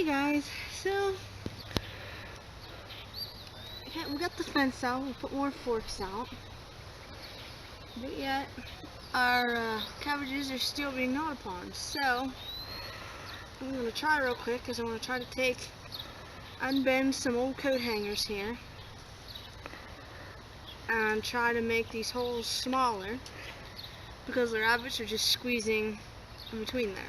guys, so we got the fence out, we put more forks out, but yet our cabbages are still being gnawed upon. So I'm going to try real quick because I want to try to unbend some old coat hangers here and try to make these holes smaller because the rabbits are just squeezing in between there.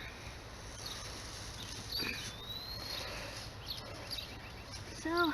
So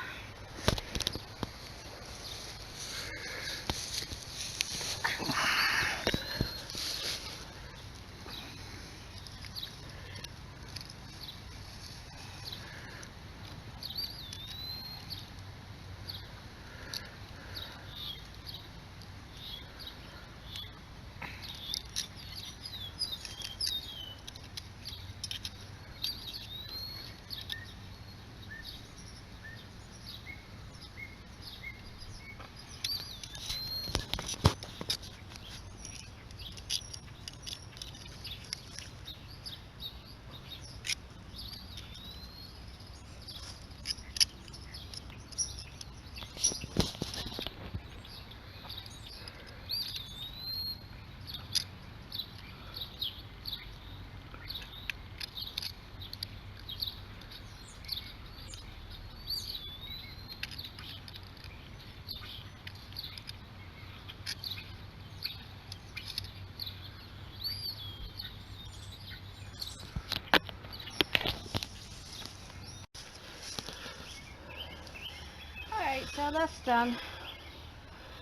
so that's done.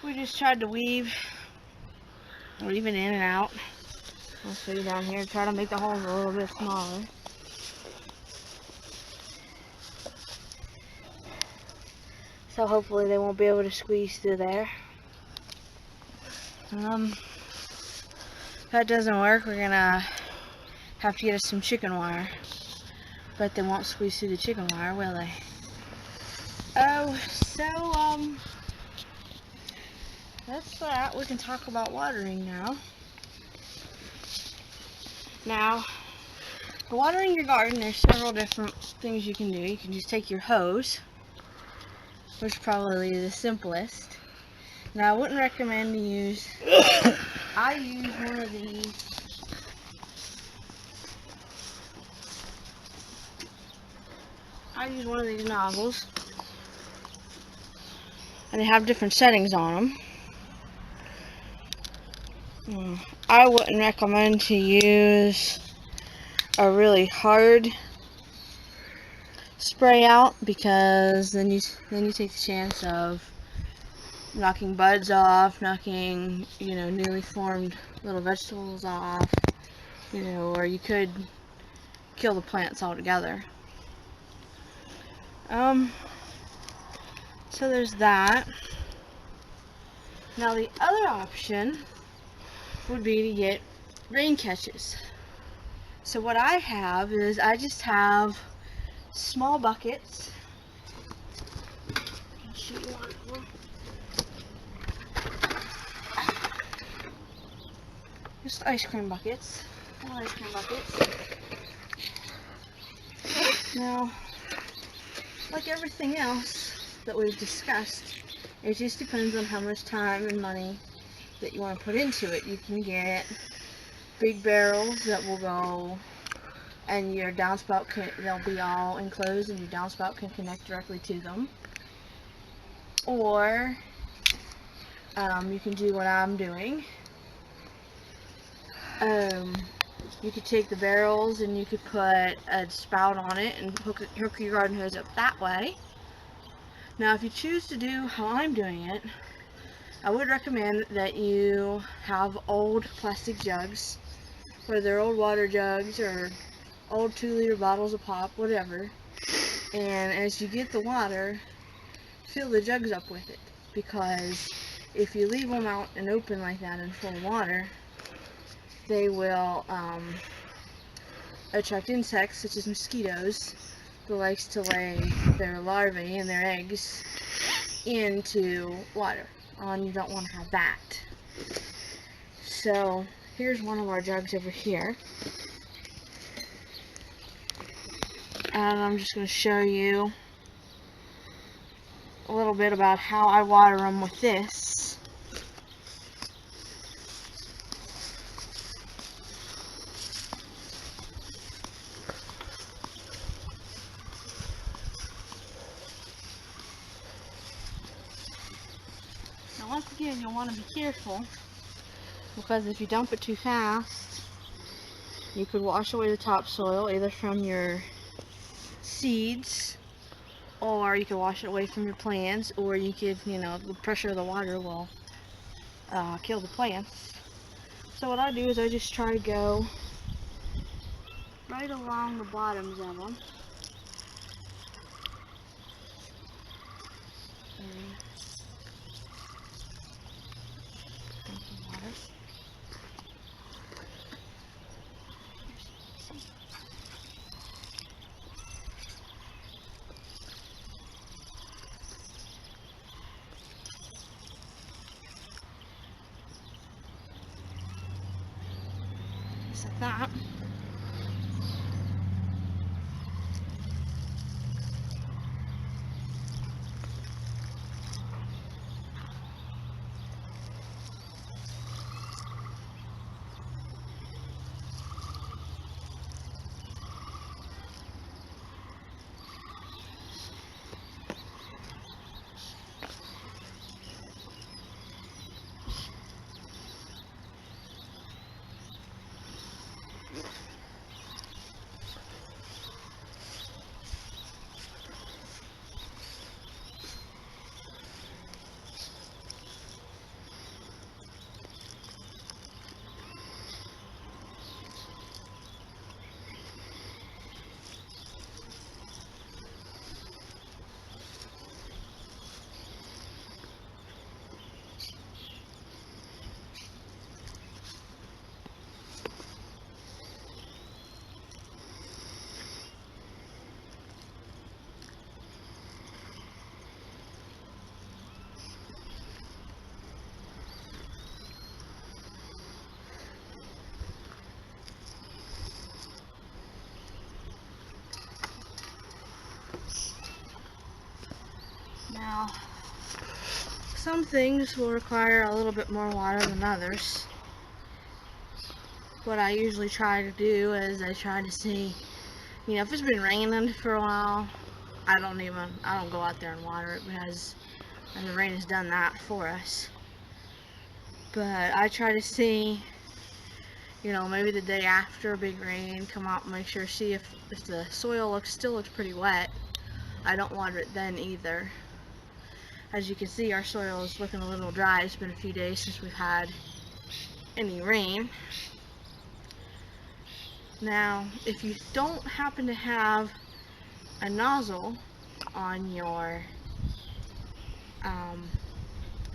We just tried to weave in and out. I'll show you down here, try to make the holes a little bit smaller. So hopefully they won't be able to squeeze through there. If that doesn't work, we're gonna have to get us some chicken wire. But they won't squeeze through the chicken wire, will they? Oh, so that's that. We can talk about watering now. Now, for watering your garden, there's several different things you can do. You can just take your hose, which is probably the simplest. Now, I wouldn't recommend to use, I use one of these. I use one of these nozzles, and they have different settings on them. I wouldn't recommend to use a really hard spray out because then you take the chance of knocking buds off, knocking newly formed little vegetables off, or you could kill the plants altogether. So there's that. Now the other option would be to get rain catches. So what I have is I just have small buckets. I'll show you one of them. Just ice cream buckets. All ice cream buckets. Now, like everything else that we've discussed, it just depends on how much time and money that you want to put into it. You can get big barrels that will go, and your downspout they'll be all enclosed, and your downspout can connect directly to them. Or you can do what I'm doing. You could take the barrels and you could put a spout on it and hook your garden hose up that way. Now, if you choose to do how I'm doing it, I would recommend that you have old plastic jugs, whether they're old water jugs or old 2-liter bottles of pop, whatever. And as you get the water, fill the jugs up with it, because if you leave them out and open like that and full of water, they will attract insects such as mosquitoes that likes to lay their larvae and their eggs into water. And you don't want to have that. So here's one of our jugs over here. And I'm just going to show you a little bit about how I water them with this. Now once again, you'll want to be careful, because if you dump it too fast, you could wash away the topsoil either from your seeds, or you could wash it away from your plants, or you could, the pressure of the water will kill the plants. So what I do is I just try to go right along the bottoms of them. Just like that. Now, some things will require a little bit more water than others. What I usually try to do is I try to see, if it's been raining for a while, I don't go out there and water it, because the rain has done that for us. But I try to see, maybe the day after a big rain, come out and make sure, see if the soil still looks pretty wet. I don't water it then either. As you can see, our soil is looking a little dry. It's been a few days since we've had any rain. Now, if you don't happen to have a nozzle on your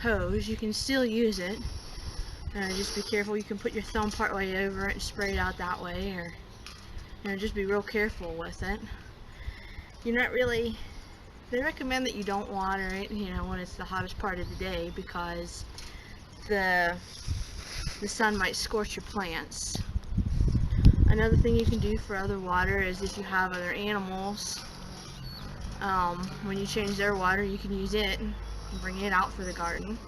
hose, you can still use it. Just be careful. You can put your thumb part way over it and spray it out that way, or just be real careful with it. They recommend that you don't water it, when it's the hottest part of the day, because the sun might scorch your plants. Another thing you can do for other water is if you have other animals, when you change their water, you can use it and bring it out for the garden.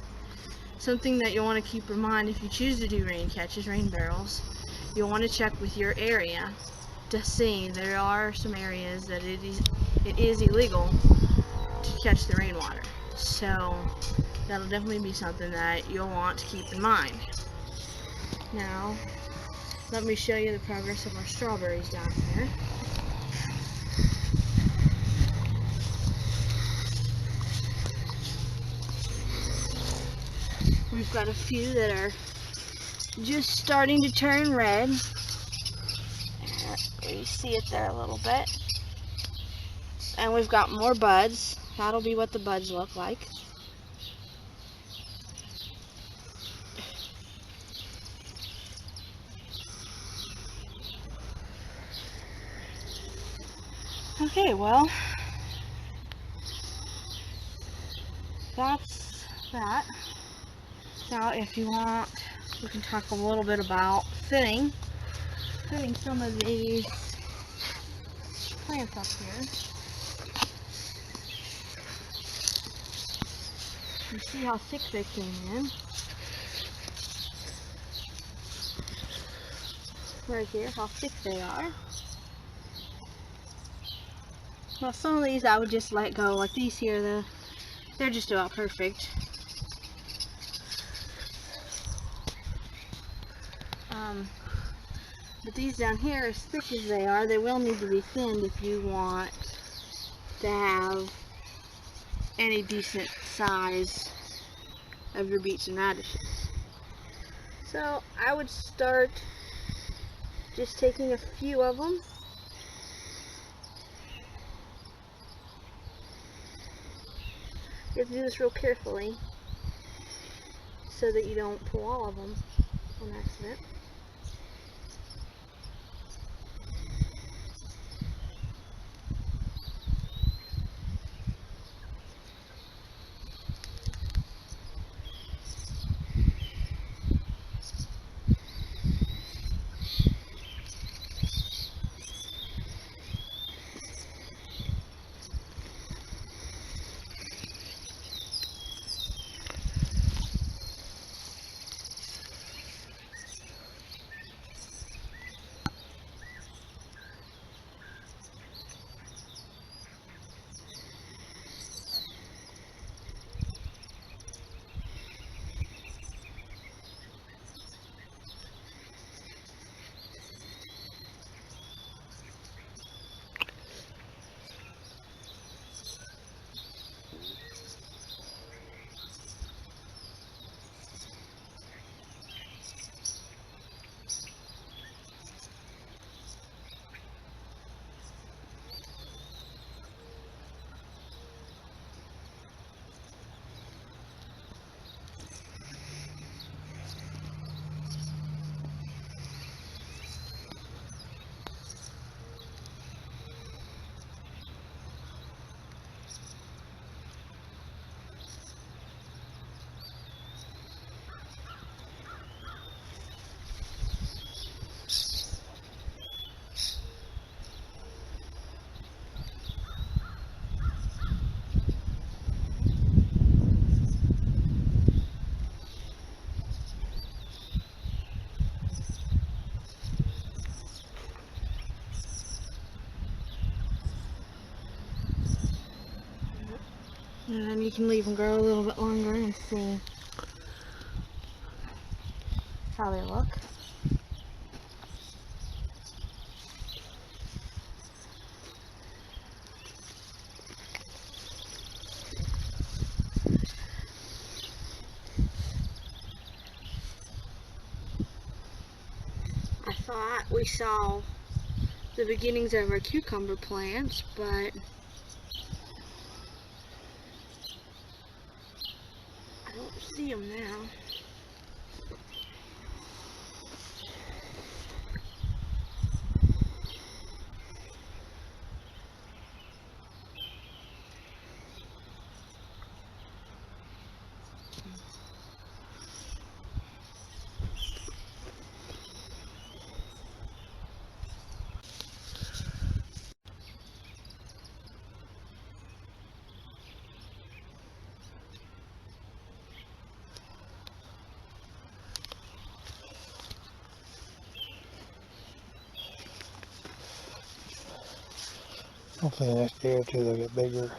Something that you'll want to keep in mind if you choose to do rain catches, rain barrels, you'll want to check with your area to see. There are some areas that it is illegal to catch the rainwater, so that'll definitely be something that you'll want to keep in mind. Now, let me show you the progress of our strawberries down here. We've got a few that are just starting to turn red. You see it there a little bit. And we've got more buds. That'll be what the buds look like. Okay, well, that's that. Now, if you want, we can talk a little bit about thinning some of these plants up here. You see how thick they came in. Right here, how thick they are. Well, some of these I would just let go. Like these here, they're just about perfect. But these down here, as thick as they are, they will need to be thinned if you want to have any decent size of your beets and radishes. So I would start just taking a few of them. You have to do this real carefully so that you don't pull all of them on accident. And then you can leave them grow a little bit longer and see how they look. I thought we saw the beginnings of our cucumber plants, but I don't see them now. Hopefully the next day or two they'll get bigger.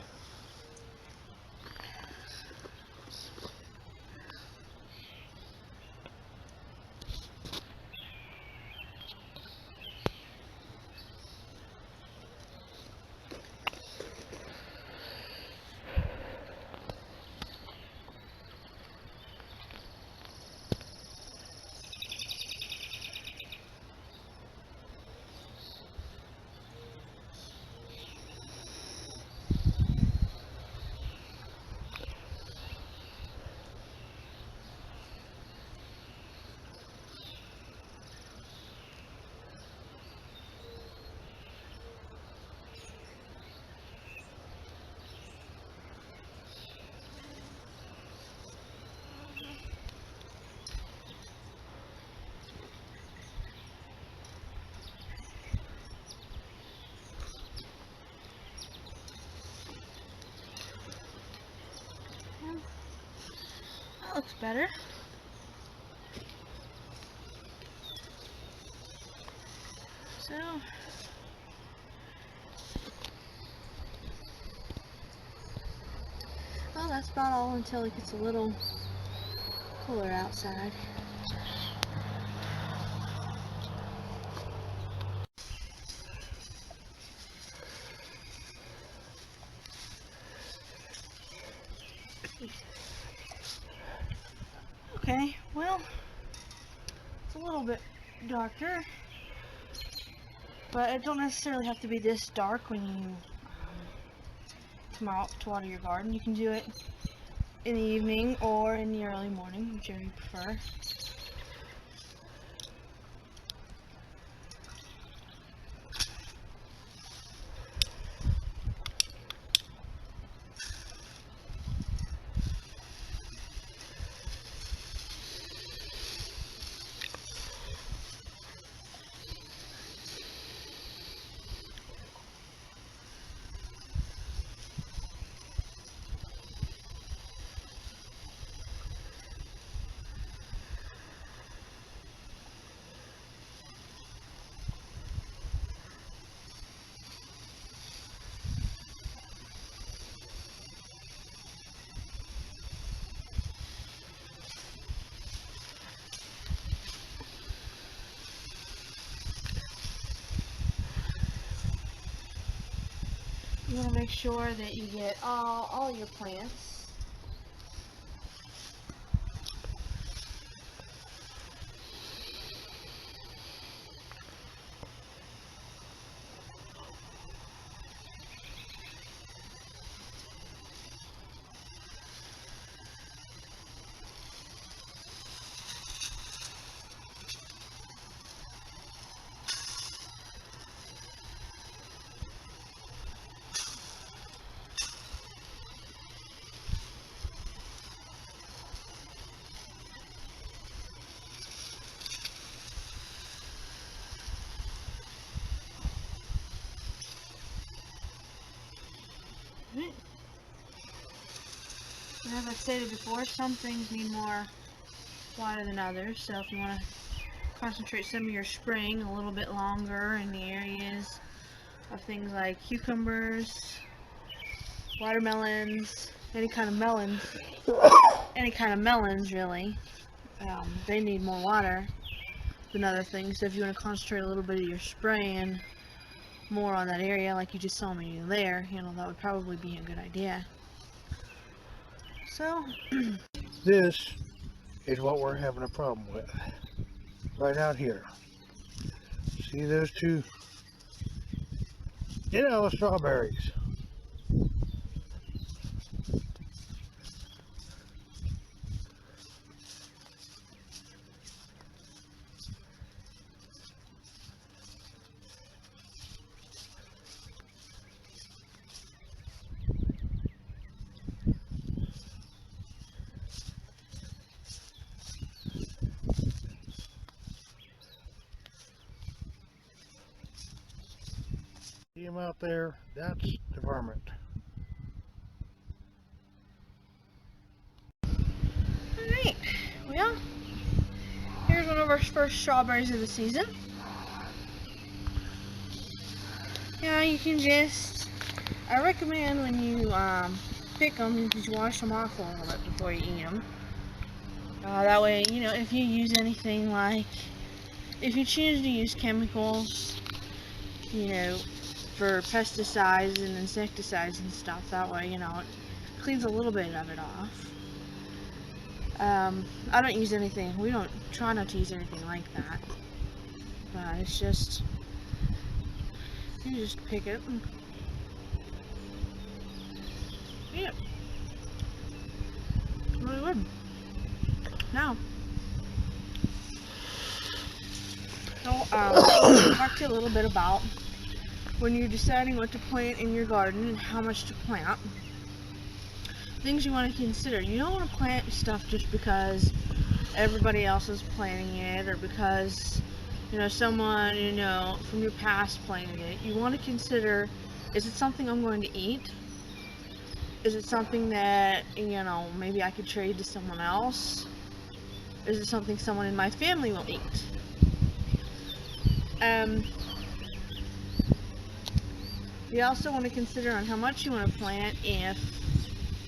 looks better. So, well, that's about all until it gets a little cooler outside. Okay, well, it's a little bit darker, but it don't necessarily have to be this dark when you come out to water your garden. You can do it in the evening or in the early morning, whichever you prefer. You want to make sure that you get all your plants. Right. And as I stated before, some things need more water than others, so if you want to concentrate some of your spraying a little bit longer in the areas of things like cucumbers, watermelons, any kind of melons really, they need more water than other things. So if you want to concentrate a little bit of your spraying more on that area, like you just saw me do there, that would probably be a good idea. So This is what we're having a problem with. Right out here. See those two? Strawberries. See them out there? That's the varmint. alright, well, here's one of our first strawberries of the season. Yeah, you can just, I recommend when you pick them, you just wash them off a little bit before you eat them. That way, if you use anything like, if you choose to use chemicals, for pesticides and insecticides and stuff, that way, it cleans a little bit of it off. I don't use anything, we don't try not to use anything like that. But it's just, you just pick it and eat it. Really good. Now, I'll talk to you a little bit about when you're deciding what to plant in your garden and how much to plant. Things you want to consider. You don't want to plant stuff just because everybody else is planting it, or because someone from your past planted it. You want to consider, is it something I'm going to eat? Is it something I'm going to consume? Is it something I'm going to plant? Is it something I'm going to grow? Is it something I'm going to Is it something that, you know, maybe I could trade to someone else? Is it something someone in my family will eat? You also want to consider on how much you want to plant, if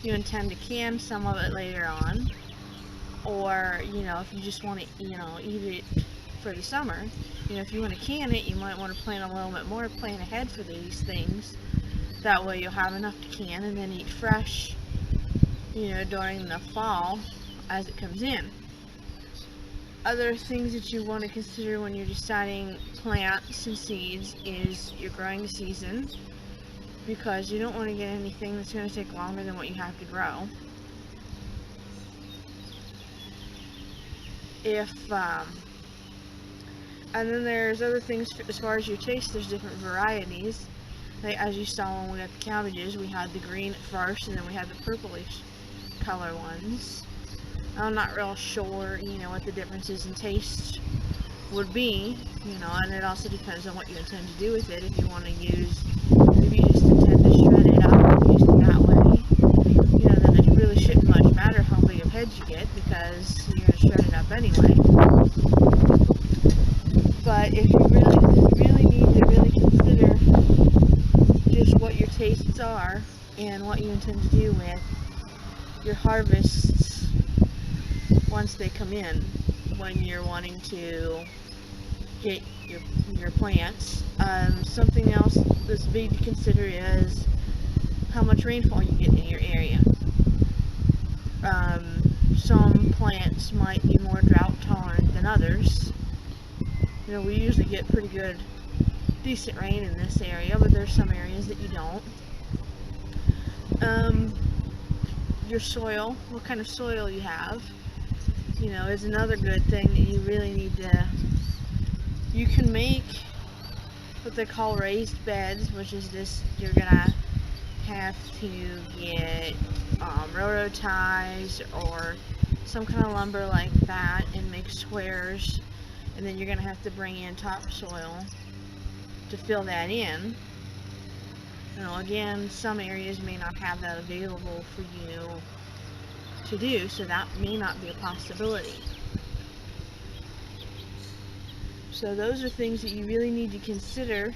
you intend to can some of it later on, or, you know, if you just want to, you know, eat it for the summer. You know, if you want to can it, you might want to plant a little bit more, plan ahead for these things. That way you'll have enough to can and then eat fresh, you know, during the fall as it comes in. Other things that you want to consider when you're deciding plants and seeds is your growing season, because you don't want to get anything that's going to take longer than what you have to grow. And then there's other things as far as your taste. There's different varieties. Like, as you saw when we got the cabbages, we had the green at first, and then we had the purplish color ones. I'm not real sure, you know, what the differences in taste would be, you know, and it also depends on what you intend to do with it. If you want to use, if you just intend to shred it up and use it that way, you know, then it really shouldn't much matter how big of heads you get, because you're going to shred it up anyway. But if you really need to really consider just what your tastes are and what you intend to do with your harvests once they come in, when you're wanting to get your plants. Something else that's big to consider is how much rainfall you get in your area. Some plants might be more drought tolerant than others. You know, we usually get pretty good, decent rain in this area, but there's some areas that you don't. Your soil, what kind of soil you have, you know, is another good thing that you really need to. You can make what they call raised beds, which is this, you're gonna have to get railroad ties or some kind of lumber like that and make squares, and then you're gonna have to bring in topsoil to fill that in. You know, again, some areas may not have that available for you to do, so that may not be a possibility. So those are things that you really need to consider.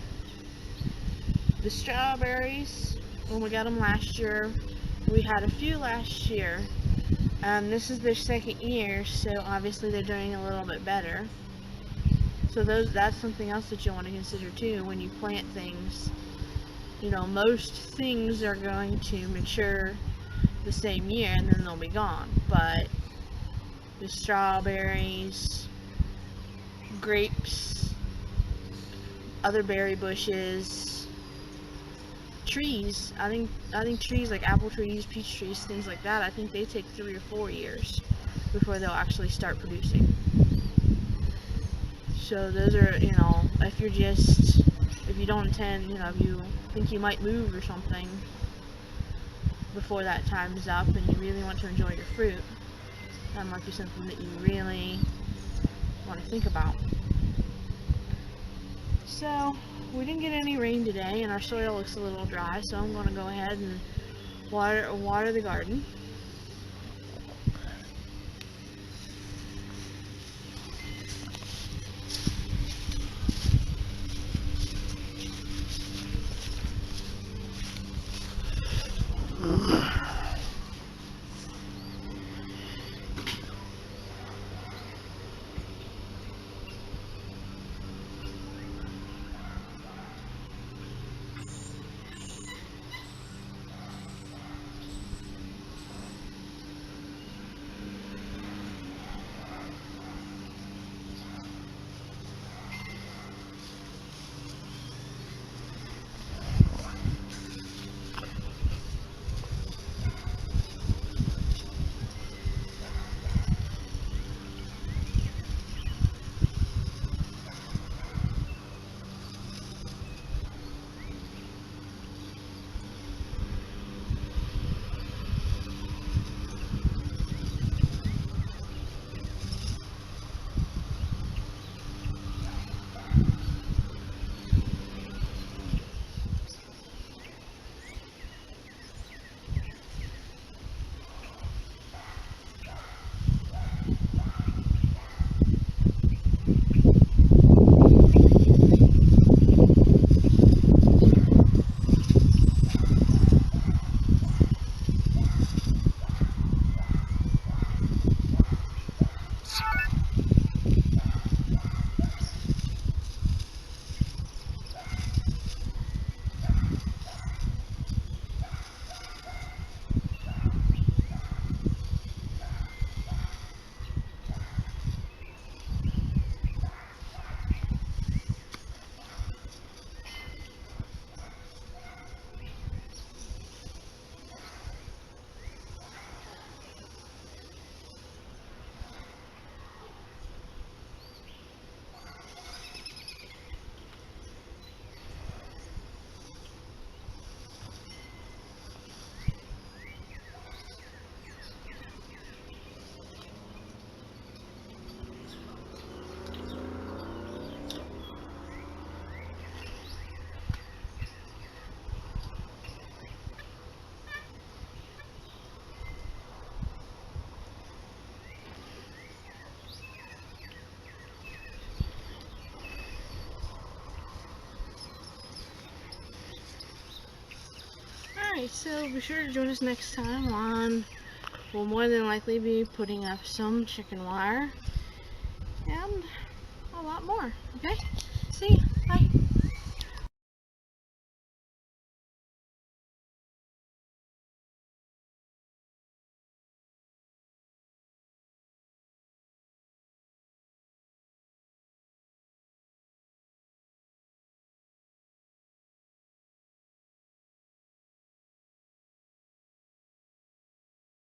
The strawberries, when we got them last year, we had a few last year. This is their second year, so obviously they're doing a little bit better. So that's something else that you want to consider too when you plant things. You know, most things are going to mature the same year and then they'll be gone, but the strawberries, grapes, other berry bushes, trees, I think trees like apple trees, peach trees, things like that, I think they take 3 or 4 years before they'll actually start producing. So those are, you know, if you don't intend, you know, if you think you might move or something before that time is up and you really want to enjoy your fruit, that might be something that you really want to think about. So we didn't get any rain today and our soil looks a little dry, so I'm going to go ahead and water the garden. Alright, so be sure to join us next time on, we'll more than likely be putting up some chicken wire and a lot more. Okay? See ya. Bye.